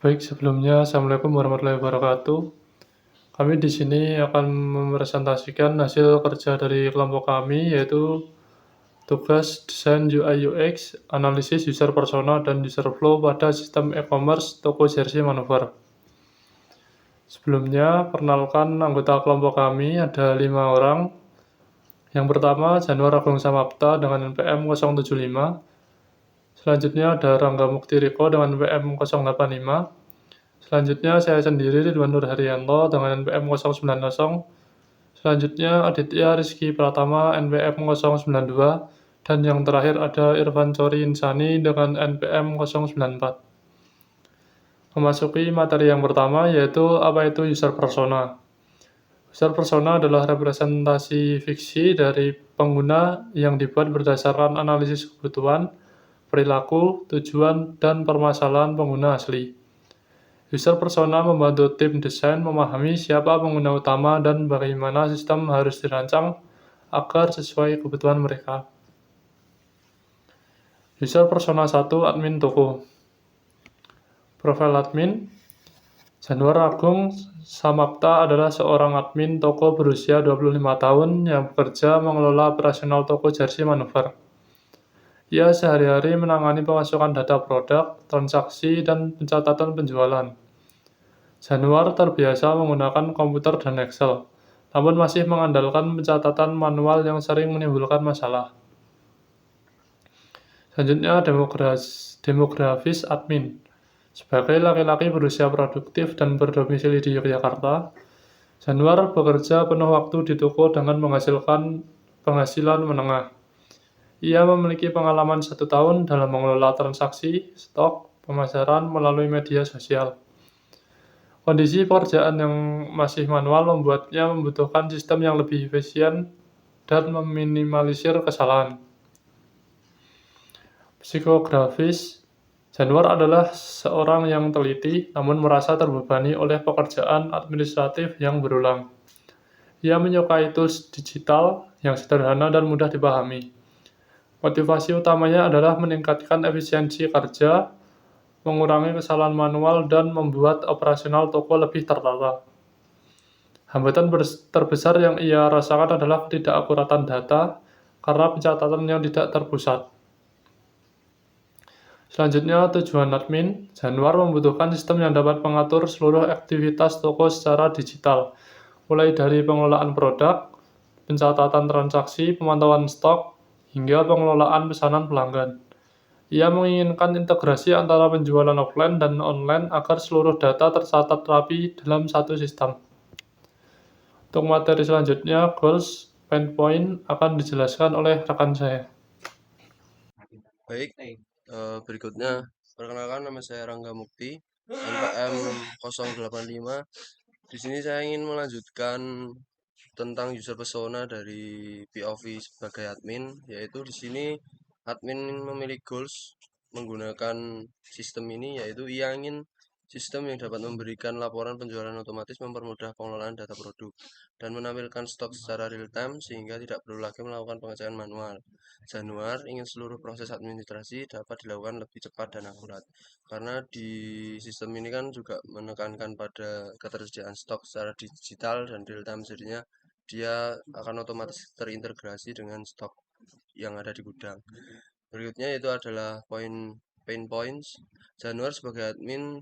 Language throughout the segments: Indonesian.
Baik, sebelumnya Assalamualaikum warahmatullahi wabarakatuh. Kami di sini akan mepresentasikan hasil kerja dari kelompok kami, yaitu tugas desain UI UX, analisis user persona dan user flow pada sistem e-commerce toko jersey manuver. Sebelumnya, perkenalkan anggota kelompok kami ada 5 orang. Yang pertama, Januar Agung Samapta dengan NPM 075. Selanjutnya ada Rangga Mukti Riko dengan NPM 085. Selanjutnya saya sendiri Ridwan Nur Haryanto dengan NPM 090. Selanjutnya Aditya Rizky Pratama NPM 092. Dan yang terakhir ada Irfan Cori Insani dengan NPM 094. Memasuki materi yang pertama, yaitu apa itu user persona. User persona adalah representasi fiksi dari pengguna yang dibuat berdasarkan analisis kebutuhan, perilaku, tujuan, dan permasalahan pengguna asli. User persona membantu tim desain memahami siapa pengguna utama dan bagaimana sistem harus dirancang agar sesuai kebutuhan mereka. User persona 1 admin toko. Profil admin. Januar Agung Samapta adalah seorang admin toko berusia 25 tahun yang bekerja mengelola operasional toko jersey manuver. Ia sehari-hari menangani pemasukan data produk, transaksi, dan pencatatan penjualan. Januar terbiasa menggunakan komputer dan Excel, namun masih mengandalkan pencatatan manual yang sering menimbulkan masalah. Selanjutnya, demografis admin. Sebagai laki-laki berusia produktif dan berdomisili di Yogyakarta, Januar bekerja penuh waktu di toko dengan menghasilkan penghasilan menengah. Ia memiliki pengalaman 1 tahun dalam mengelola transaksi, stok, pemasaran melalui media sosial. Kondisi pekerjaan yang masih manual membuatnya membutuhkan sistem yang lebih efisien dan meminimalisir kesalahan. Psikografis. Januar adalah seorang yang teliti namun merasa terbebani oleh pekerjaan administratif yang berulang. Ia menyukai tools digital yang sederhana dan mudah dipahami. Motivasi utamanya adalah meningkatkan efisiensi kerja, mengurangi kesalahan manual, dan membuat operasional toko lebih tertata. Hambatan terbesar yang ia rasakan adalah ketidakakuratan data karena pencatatan yang tidak terpusat. Selanjutnya, tujuan admin. Januar membutuhkan sistem yang dapat mengatur seluruh aktivitas toko secara digital, mulai dari pengelolaan produk, pencatatan transaksi, pemantauan stok, hingga pengelolaan pesanan pelanggan. Ia menginginkan integrasi antara penjualan offline dan online agar seluruh data tercatat rapi dalam satu sistem. Untuk materi selanjutnya, goals, pain point akan dijelaskan oleh rekan saya. Baik, berikutnya perkenalkan, nama saya Rangga Mukti, NPM 085. Di sini saya ingin melanjutkan tentang user persona dari POV sebagai admin, yaitu di sini admin memiliki goals menggunakan sistem ini, yaitu ia ingin sistem yang dapat memberikan laporan penjualan otomatis, mempermudah pengelolaan data produk, dan menampilkan stok secara real time sehingga tidak perlu lagi melakukan pengecekan manual. Januar ingin seluruh proses administrasi dapat dilakukan lebih cepat dan akurat, karena di sistem ini kan juga menekankan pada ketersediaan stok secara digital dan real time, jadinya dia akan otomatis terintegrasi dengan stok yang ada di gudang. Berikutnya itu adalah pain points. Januar sebagai admin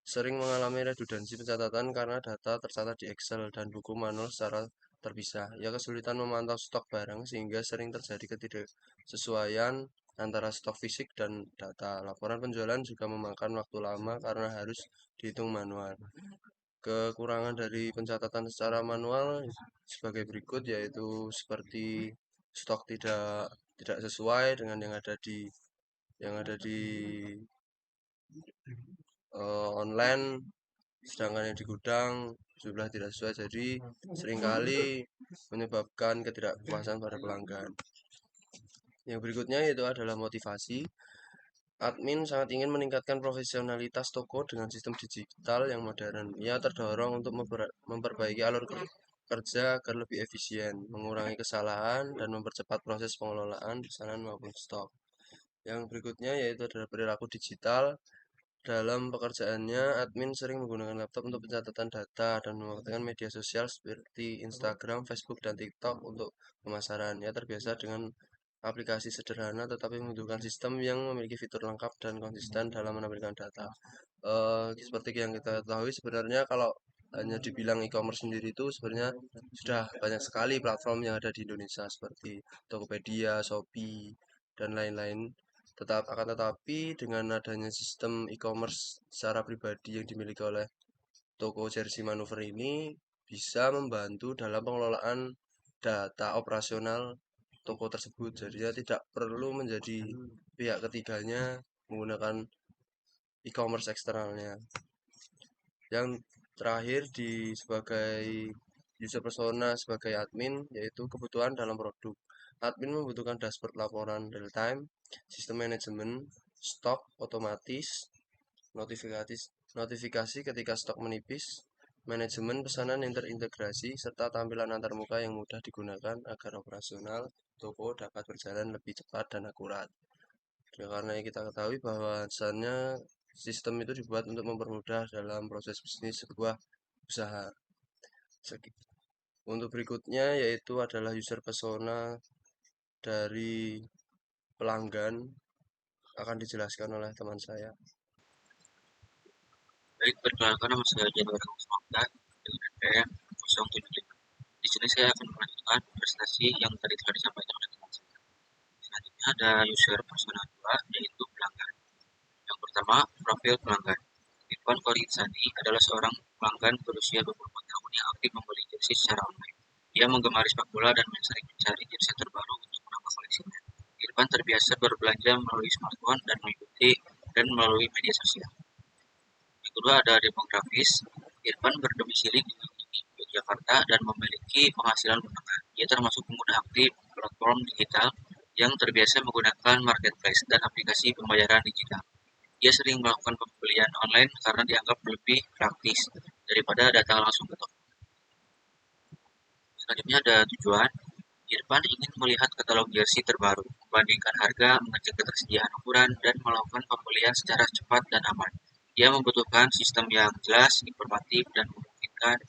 sering mengalami redundansi pencatatan karena data tercatat di Excel dan buku manual secara terpisah. Ia kesulitan memantau stok barang sehingga sering terjadi ketidaksesuaian antara stok fisik dan data. Laporan penjualan juga memakan waktu lama karena harus dihitung manual. Kekurangan dari pencatatan secara manual sebagai berikut, yaitu seperti stok tidak sesuai dengan yang ada di online, sedangkan yang di gudang jumlah tidak sesuai, jadi seringkali menyebabkan ketidakpuasan pada pelanggan. Yang berikutnya yaitu adalah motivasi. Admin sangat ingin meningkatkan profesionalitas toko dengan sistem digital yang modern. Ia terdorong untuk memperbaiki alur kerja agar lebih efisien, mengurangi kesalahan, dan mempercepat proses pengelolaan pesanan maupun stok. Yang berikutnya yaitu adalah perilaku digital. Dalam pekerjaannya, admin sering menggunakan laptop untuk pencatatan data dan memanfaatkan media sosial seperti Instagram, Facebook, dan TikTok untuk pemasaran. Ia terbiasa dengan aplikasi sederhana tetapi membutuhkan sistem yang memiliki fitur lengkap dan konsisten dalam menampilkan data. Seperti yang kita ketahui sebenarnya kalau hanya dibilang e-commerce sendiri itu sebenarnya sudah banyak sekali platform yang ada di Indonesia seperti Tokopedia, Shopee, dan lain-lain. Tetapi dengan adanya sistem e-commerce secara pribadi yang dimiliki oleh toko jersey manuver ini bisa membantu dalam pengelolaan data operasional toko tersebut. Jadi ya tidak perlu menjadi pihak ketiganya menggunakan e-commerce eksternalnya. Yang terakhir sebagai user persona sebagai admin yaitu kebutuhan dalam produk. Admin membutuhkan dashboard laporan real time, sistem manajemen stok otomatis, notifikasi notifikasi ketika stok menipis, manajemen pesanan yang terintegrasi, serta tampilan antarmuka yang mudah digunakan agar operasional toko dapat berjalan lebih cepat dan akurat. Ya, karena kita ketahui bahwasannya sistem itu dibuat untuk mempermudah dalam proses bisnis sebuah usaha. Untuk berikutnya yaitu adalah user persona dari pelanggan akan dijelaskan oleh teman saya. Baik, perkenalkan nama saya Januari Kusmanta dengan NPM 075. Di sini saya akan melanjutkan presentasi yang tadi telah disampaikan oleh teman saya. Selanjutnya ada user persona 2, yaitu pelanggan. Yang pertama, profil pelanggan. Irfan Koritsani adalah seorang pelanggan berusia 24 tahun yang aktif membeli jersey secara online. Ia menggemari sepak bola dan sering mencari jersey terbaru untuk menambah koleksinya. Irfan terbiasa berbelanja melalui smartphone dan melalui media sosial. Yang kedua ada demografis. Irfan berdomisili di Yogyakarta dan memiliki penghasilan menengah. Ia termasuk pengguna aktif platform digital yang terbiasa menggunakan marketplace dan aplikasi pembayaran digital. Ia sering melakukan pembelian online karena dianggap lebih praktis daripada datang langsung ke toko. Selanjutnya ada tujuan. Irfan ingin melihat katalog jersey terbaru, membandingkan harga, mengecek ketersediaan ukuran, dan melakukan pembelian secara cepat dan aman. Ia membutuhkan sistem yang jelas, informatif, dan memungkinkan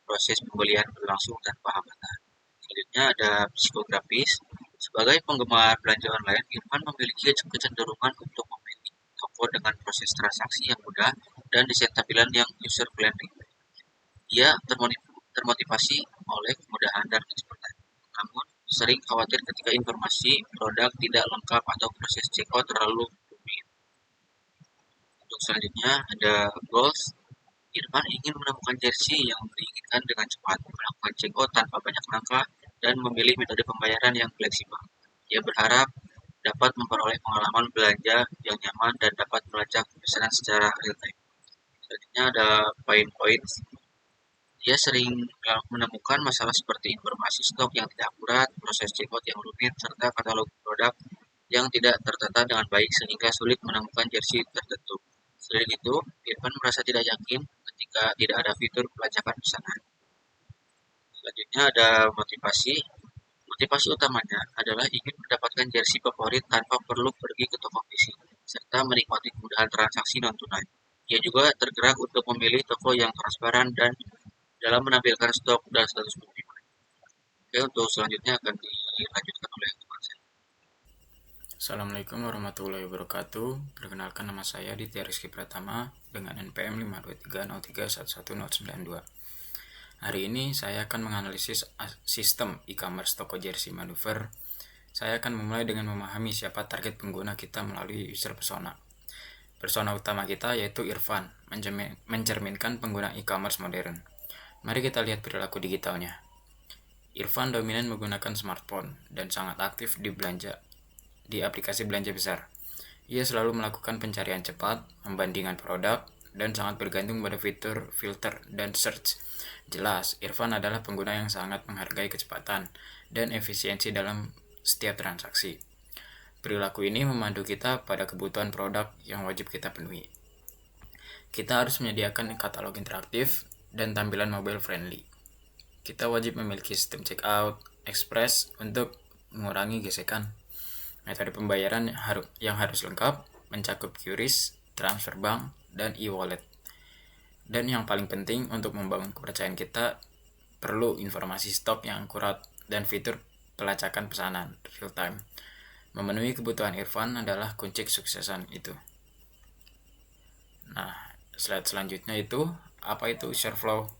proses pembelian berlangsung tanpa hambatan. Selanjutnya ada psikografis. Sebagai penggemar belanja online, Irfan memiliki kecenderungan untuk memilih toko dengan proses transaksi yang mudah dan desain tampilan yang user-friendly. Ia termotivasi oleh kemudahan dan kecepatan. Namun, sering khawatir ketika informasi produk tidak lengkap atau proses checkout terlalu rumit. Untuk selanjutnya ada goals. Irfan ingin menemukan jersey yang diinginkan dengan cepat, melakukan checkout tanpa banyak langkah, dan memilih metode pembayaran yang fleksibel. Ia berharap dapat memperoleh pengalaman belanja yang nyaman dan dapat melacak pesanan secara real time. Selanjutnya ada pain points. Dia sering menemukan masalah seperti informasi stok yang tidak akurat, proses checkout yang rumit, serta katalog produk yang tidak tertata dengan baik sehingga sulit menemukan jersey tertentu. Selain itu, Irfan merasa tidak yakin ketika tidak ada fitur pelacakan pesanan. Selanjutnya ada motivasi. Motivasi utamanya adalah ingin mendapatkan jersey favorit tanpa perlu pergi ke toko fisik, serta menikmati kemudahan transaksi non-tunai. Ia juga tergerak untuk memilih toko yang transparan dan dalam menampilkan stok dan status pengiriman. Oke, untuk selanjutnya akan dilanjutkan oleh teman saya. Assalamualaikum warahmatullahi wabarakatuh. Perkenalkan nama saya Ditya Rizky Pratama dengan NPM 52303111092. Hari ini saya akan menganalisis sistem e-commerce toko jersey manuver. Saya akan memulai dengan memahami siapa target pengguna kita melalui user persona. Persona utama kita yaitu Irfan, mencerminkan pengguna e-commerce modern. Mari kita lihat perilaku digitalnya. Irfan dominan menggunakan smartphone dan sangat aktif di aplikasi belanja besar. Ia selalu melakukan pencarian cepat, membandingkan produk, dan sangat bergantung pada fitur filter dan search. Jelas, Irfan adalah pengguna yang sangat menghargai kecepatan dan efisiensi dalam setiap transaksi. Perilaku ini memandu kita pada kebutuhan produk yang wajib kita penuhi. Kita harus menyediakan katalog interaktif dan tampilan mobile friendly. Kita wajib memiliki sistem checkout express untuk mengurangi gesekan. Metode pembayaran yang harus lengkap, mencakup QRIS, transfer bank, dan e-wallet. Dan yang paling penting untuk membangun kepercayaan kita, perlu informasi stok yang akurat dan fitur pelacakan pesanan real time. Memenuhi kebutuhan Irfan adalah kunci kesuksesan itu. Nah, slide selanjutnya itu, apa itu user flow?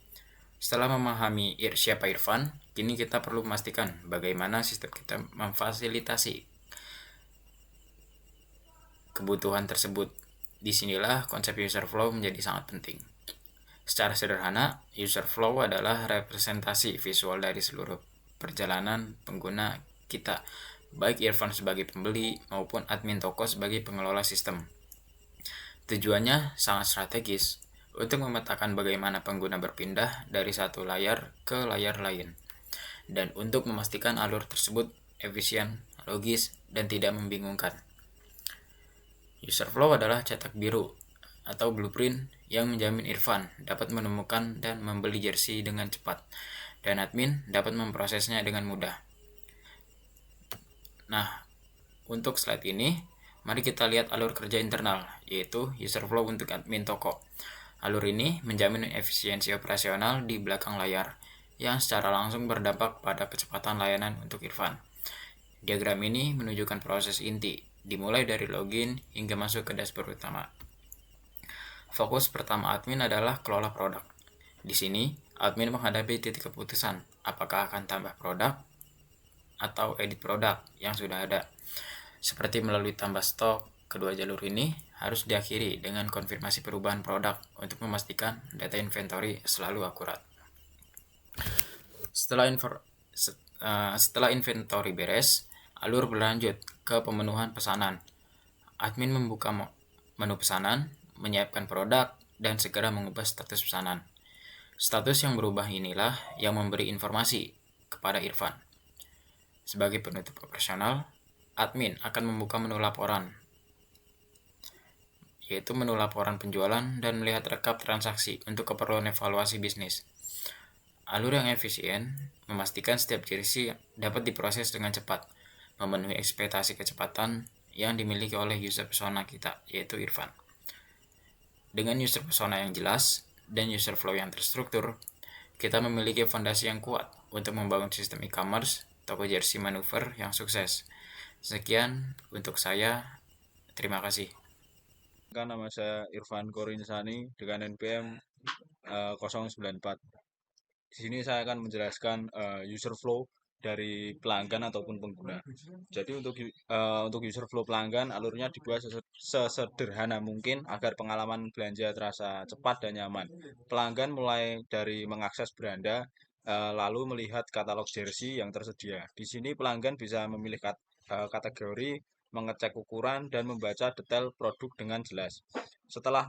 Setelah memahami siapa Irfan, kini kita perlu memastikan bagaimana sistem kita memfasilitasi kebutuhan tersebut. Disinilah konsep user flow menjadi sangat penting. Secara sederhana, user flow adalah representasi visual dari seluruh perjalanan pengguna kita, baik Irfan sebagai pembeli maupun admin toko sebagai pengelola sistem. Tujuannya sangat strategis untuk memetakan bagaimana pengguna berpindah dari satu layar ke layar lain, dan untuk memastikan alur tersebut efisien, logis, dan tidak membingungkan. User flow adalah cetak biru atau blueprint yang menjamin Irfan dapat menemukan dan membeli jersey dengan cepat, dan admin dapat memprosesnya dengan mudah. Nah, untuk slide ini, mari kita lihat alur kerja internal, yaitu user flow untuk admin toko. Alur ini menjamin efisiensi operasional di belakang layar, yang secara langsung berdampak pada kecepatan layanan untuk Irfan. Diagram ini menunjukkan proses inti, dimulai dari login hingga masuk ke dashboard utama. Fokus pertama admin adalah kelola produk. Di sini, admin menghadapi titik keputusan apakah akan tambah produk atau edit produk yang sudah ada. Seperti melalui tambah stok, kedua jalur ini harus diakhiri dengan konfirmasi perubahan produk untuk memastikan data inventory selalu akurat. Setelah inventory beres, alur berlanjut ke pemenuhan pesanan. Admin membuka menu pesanan, menyiapkan produk, dan segera mengubah status pesanan. Status yang berubah inilah yang memberi informasi kepada Irfan. Sebagai penutup operasional, admin akan membuka menu laporan, yaitu menu laporan penjualan dan melihat rekap transaksi untuk keperluan evaluasi bisnis. Alur yang efisien memastikan setiap jersey dapat diproses dengan cepat, memenuhi ekspektasi kecepatan yang dimiliki oleh user persona kita, yaitu Irfan. Dengan user persona yang jelas dan user flow yang terstruktur, kita memiliki fondasi yang kuat untuk membangun sistem e-commerce toko jersey manuver yang sukses. Sekian untuk saya, terima kasih. Nama saya Irfan Korinsani dengan NPM 094. Di sini saya akan menjelaskan user flow dari pelanggan ataupun pengguna. Jadi untuk user flow pelanggan, alurnya dibuat sesederhana mungkin agar pengalaman belanja terasa cepat dan nyaman. Pelanggan mulai dari mengakses beranda, lalu melihat katalog jersey yang tersedia. Di sini pelanggan bisa memilih kategori, mengecek ukuran, dan membaca detail produk dengan jelas. Setelah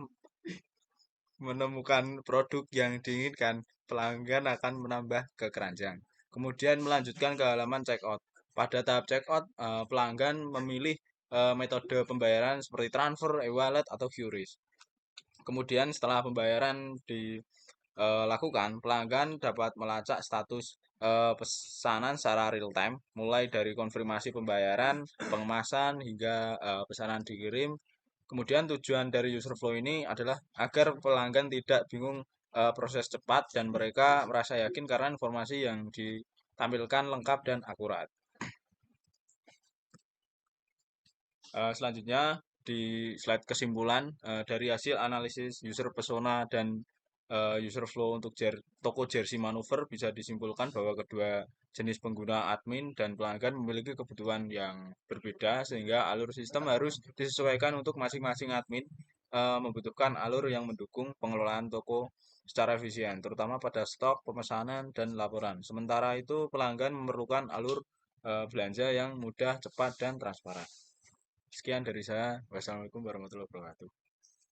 menemukan produk yang diinginkan, pelanggan akan menambah ke keranjang. Kemudian melanjutkan ke halaman checkout. Pada tahap checkout, pelanggan memilih metode pembayaran seperti transfer, e-wallet, atau QRIS. Kemudian setelah pembayaran dilakukan, pelanggan dapat melacak status pesanan secara real time, mulai dari konfirmasi pembayaran, pengemasan, hingga pesanan dikirim. Kemudian tujuan dari user flow ini adalah agar pelanggan tidak bingung proses cepat dan mereka merasa yakin karena informasi yang ditampilkan lengkap dan akurat. Selanjutnya di slide kesimpulan dari hasil analisis user persona dan user flow untuk toko jersey manuver bisa disimpulkan bahwa kedua jenis pengguna admin dan pelanggan memiliki kebutuhan yang berbeda sehingga alur sistem harus disesuaikan untuk masing-masing admin membutuhkan alur yang mendukung pengelolaan toko secara efisien, terutama pada stok, pemesanan, dan laporan. Sementara itu pelanggan memerlukan alur belanja yang mudah, cepat, dan transparan. Sekian dari saya. Wassalamualaikum warahmatullahi wabarakatuh.